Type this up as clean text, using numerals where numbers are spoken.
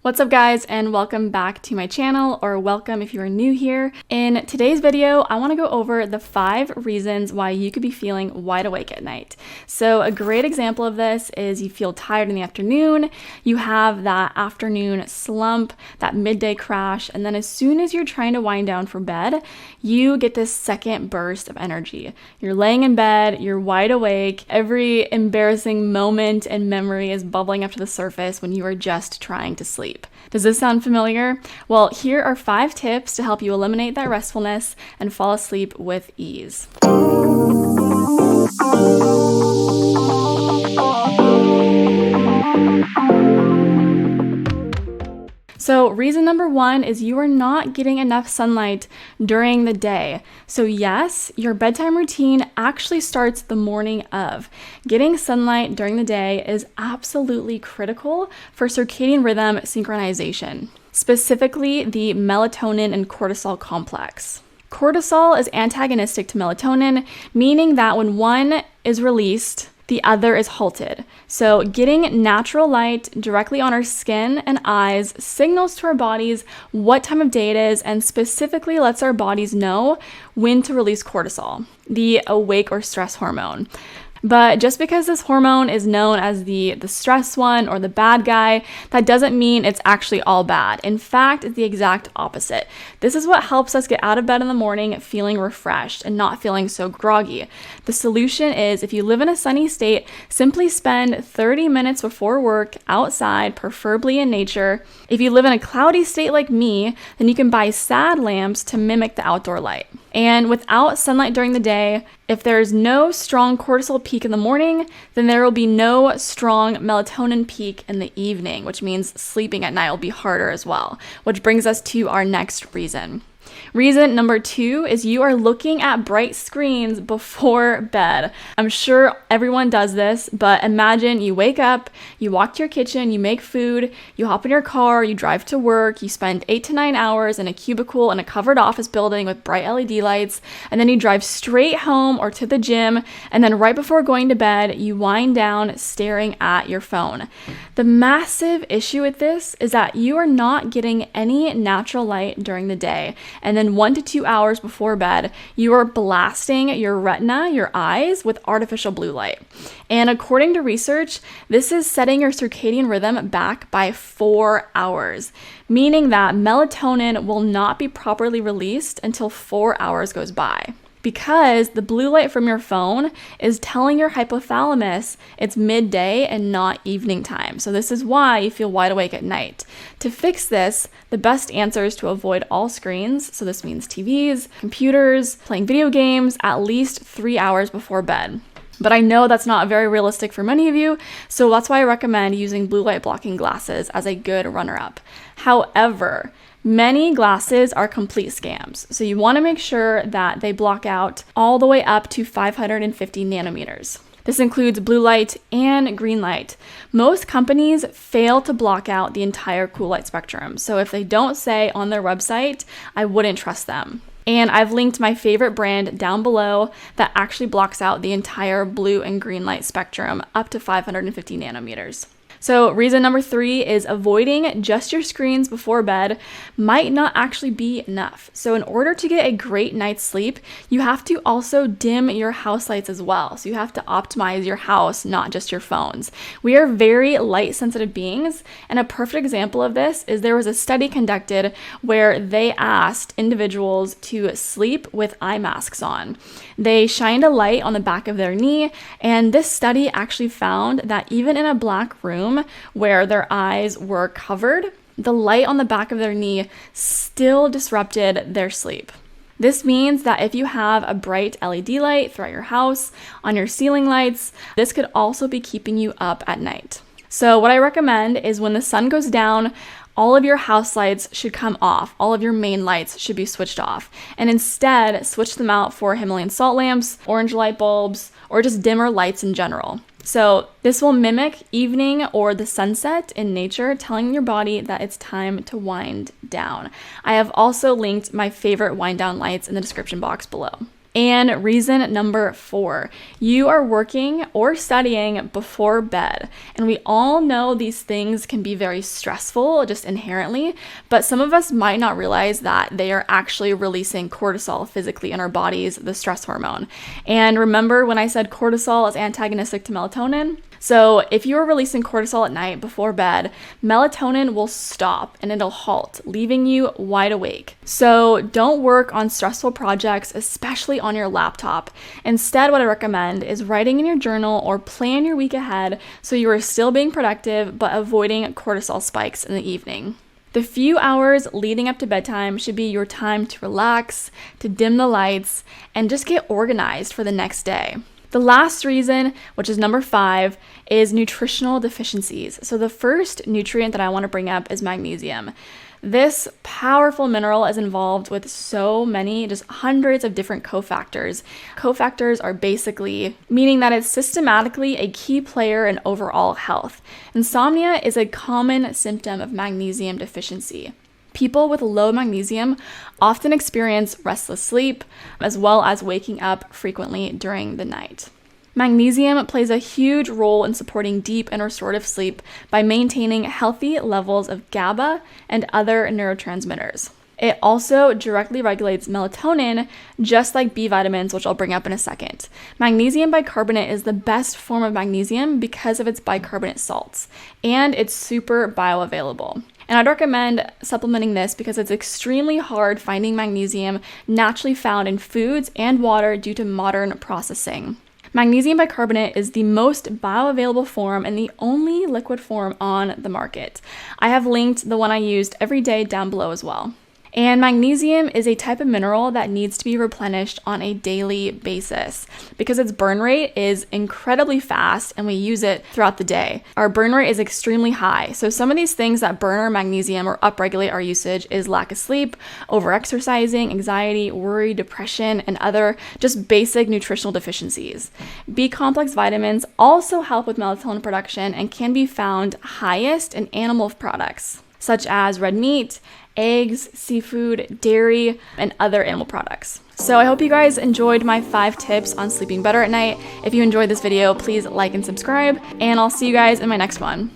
What's up guys, and welcome back to my channel, or welcome if you are new here. In today's video, I want to go over the 5 reasons why you could be feeling wide awake at night. So a great example of this is you feel tired in the afternoon, you have that afternoon slump, that midday crash, and then as soon as you're trying to wind down for bed, you get this second burst of energy. You're laying in bed, you're wide awake, every embarrassing moment and memory is bubbling up to the surface when you are just trying to sleep. Does this sound familiar? Well, here are 5 tips to help you eliminate that restfulness and fall asleep with ease. So reason number 1 is you are not getting enough sunlight during the day. So yes, your bedtime routine actually starts the morning of. Getting sunlight during the day is absolutely critical for circadian rhythm synchronization, specifically the melatonin and cortisol complex. Cortisol is antagonistic to melatonin, meaning that when one is released, the other is halted. So getting natural light directly on our skin and eyes signals to our bodies what time of day it is, and specifically lets our bodies know when to release cortisol, the awake or stress hormone. But just because this hormone is known as the stress one or the bad guy, that doesn't mean it's actually all bad. In fact, it's the exact opposite. This is what helps us get out of bed in the morning feeling refreshed and not feeling so groggy. The solution is, if you live in a sunny state, simply spend 30 minutes before work outside, preferably in nature. If you live in a cloudy state like me, then you can buy sad lamps to mimic the outdoor light. And without sunlight during the day, if there's no strong cortisol peak in the morning, then there will be no strong melatonin peak in the evening, which means sleeping at night will be harder as well, which brings us to our next reason. Reason number 2 is you are looking at bright screens before bed. I'm sure everyone does this, but imagine you wake up, you walk to your kitchen, you make food, you hop in your car, you drive to work, you spend 8 to 9 hours in a cubicle in a covered office building with bright LED lights, and then you drive straight home or to the gym, and then right before going to bed, you wind down staring at your phone. The massive issue with this is that you are not getting any natural light during the day, and then 1 to 2 hours before bed, you are blasting your retina, your eyes, with artificial blue light. And according to research, this is setting your circadian rhythm back by 4 hours, meaning that melatonin will not be properly released until 4 hours goes by. Because the blue light from your phone is telling your hypothalamus it's midday and not evening time. So this is why you feel wide awake at night. To fix this, the best answer is to avoid all screens. So this means TVs, computers, playing video games at least 3 hours before bed. But I know that's not very realistic for many of you, so that's why I recommend using blue light blocking glasses as a good runner-up. However, many glasses are complete scams, so you want to make sure that they block out all the way up to 550 nanometers. This includes blue light and green light. Most companies fail to block out the entire cool light spectrum, so if they don't say on their website, I wouldn't trust them. And I've linked my favorite brand down below that actually blocks out the entire blue and green light spectrum up to 550 nanometers. So reason number 3 is avoiding just your screens before bed might not actually be enough. So in order to get a great night's sleep, you have to also dim your house lights as well. So you have to optimize your house, not just your phones. We are very light sensitive beings, and a perfect example of this is there was a study conducted where they asked individuals to sleep with eye masks on. They shined a light on the back of their knee, and this study actually found that even in a black room where their eyes were covered, the light on the back of their knee still disrupted their sleep. This means that if you have a bright LED light throughout your house, on your ceiling lights, this could also be keeping you up at night. So what I recommend is when the sun goes down, all of your house lights should come off. All of your main lights should be switched off. And instead, switch them out for Himalayan salt lamps, orange light bulbs, or just dimmer lights in general. So this will mimic evening or the sunset in nature, telling your body that it's time to wind down. I have also linked my favorite wind down lights in the description box below. And reason number 4, you are working or studying before bed. And we all know these things can be very stressful just inherently, but some of us might not realize that they are actually releasing cortisol physically in our bodies, the stress hormone. And remember when I said cortisol is antagonistic to melatonin? So if you are releasing cortisol at night before bed, melatonin will stop and it'll halt, leaving you wide awake. So don't work on stressful projects, especially on your laptop. Instead, what I recommend is writing in your journal or plan your week ahead so you are still being productive but avoiding cortisol spikes in the evening. The few hours leading up to bedtime should be your time to relax, to dim the lights, and just get organized for the next day. The last reason, which is number 5, is nutritional deficiencies. So the first nutrient that I want to bring up is magnesium. This powerful mineral is involved with so many, just hundreds of different cofactors. Cofactors are basically meaning that it's systematically a key player in overall health. Insomnia is a common symptom of magnesium deficiency. People with low magnesium often experience restless sleep, as well as waking up frequently during the night. Magnesium plays a huge role in supporting deep and restorative sleep by maintaining healthy levels of GABA and other neurotransmitters. It also directly regulates melatonin, just like B vitamins, which I'll bring up in a second. Magnesium bicarbonate is the best form of magnesium because of its bicarbonate salts, and it's super bioavailable. And I'd recommend supplementing this because it's extremely hard finding magnesium naturally found in foods and water due to modern processing. Magnesium bicarbonate is the most bioavailable form and the only liquid form on the market. I have linked the one I used every day down below as well. And magnesium is a type of mineral that needs to be replenished on a daily basis because its burn rate is incredibly fast and we use it throughout the day. Our burn rate is extremely high. So some of these things that burn our magnesium or upregulate our usage is lack of sleep, overexercising, anxiety, worry, depression, and other just basic nutritional deficiencies. B-complex vitamins also help with melatonin production and can be found highest in animal products, such as red meat, eggs, seafood, dairy, and other animal products. So I hope you guys enjoyed my 5 tips on sleeping better at night. If you enjoyed this video, please like and subscribe, and I'll see you guys in my next one.